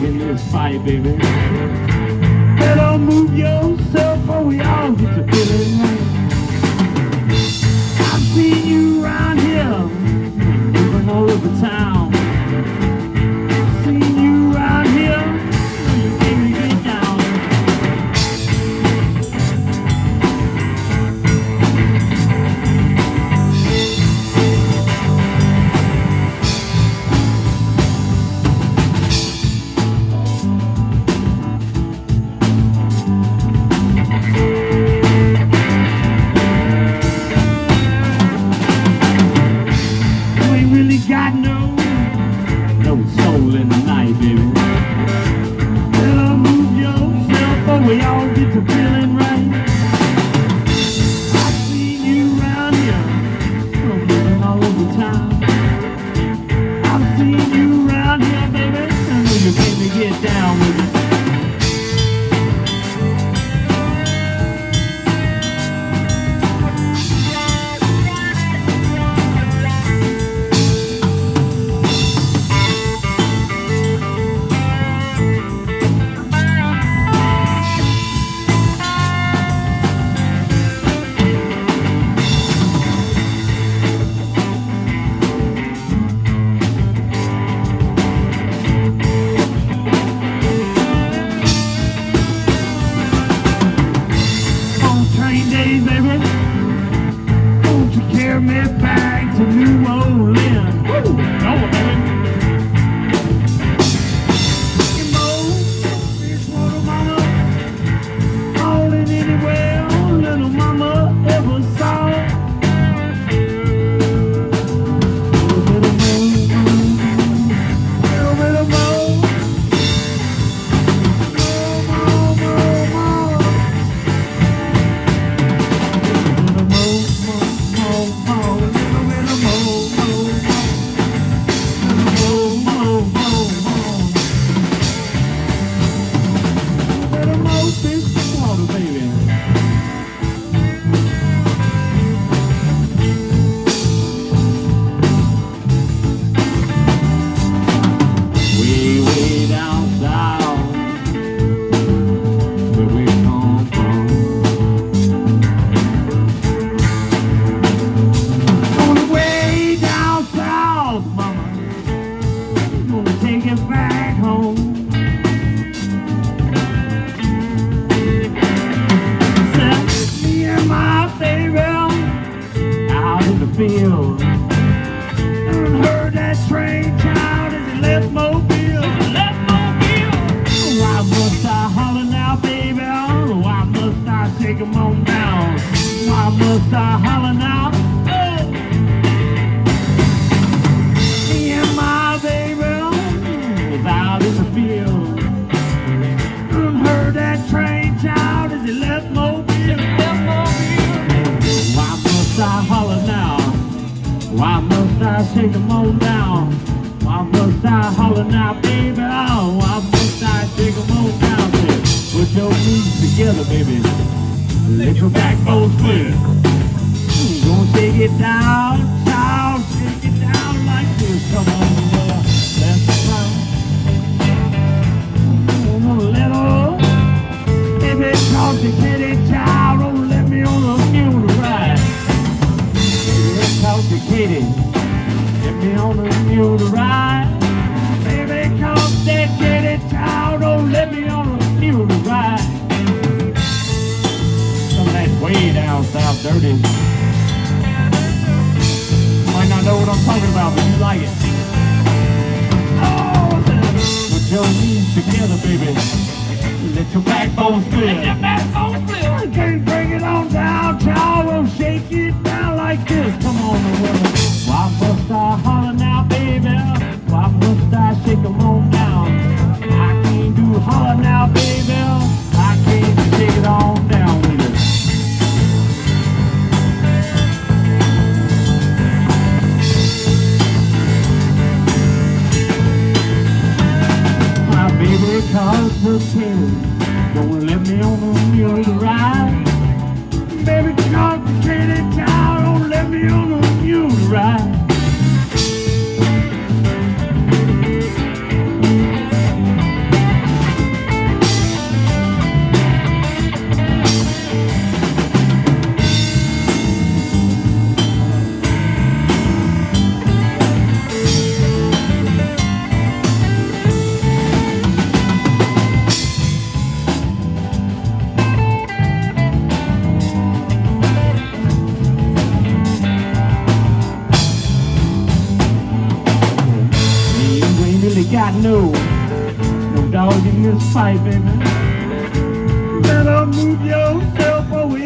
in this fight, baby. Better move yourself or we all get to feeling right. I've seen you around here, moving all over town. I've seen you around here, you can't get down. Got no soul in the night, baby. Better move yourself or we all get to feeling right. I've seen you around here, moving all over town. I've seen you around here, baby. I know you came to get down with it. Days, baby, won't you carry me back to New Orleans? Woo! Go, baby. You know, this little mama, all in anywhere little mama ever saw. Little back home. Said me and my baby out in the field. Heard that train child as it left Mobile. Why must I holler now, baby? Why must I take 'em on down? Why must I holler now? Me and my baby out in the field. Heard that train child as he left Mobile. Why must I holler now? Why must I take 'em on down? Why must I holler now, baby? Oh, why must I take 'em on down? Put your knees together, baby. Let your backbone split. Gonna take it down, child. Take it down like this. Come on, let's go. Talk to kitty child, don't let me on a mule to ride. Let's talk to kitty, let me on a mule to ride. Baby, come that kitty child, don't let me on a mule to ride. Some of that way down south dirty. You might not know what I'm talking about, but you like it. Oh, put your knees together, baby. Let your backbone split. Let your backbone split. I can't bring it on down, child. We'll shake it down like this. Come on, the world. Why must I holler now, baby? Why must I shake 'em on down? I can't do holler now, baby. I can't shake it on down with it. My baby calls the king. Don't let me on a mule to ride. Baby, complicated child, don't let me on a mule to ride. no. No dog in this fight, baby. Better move yourself away.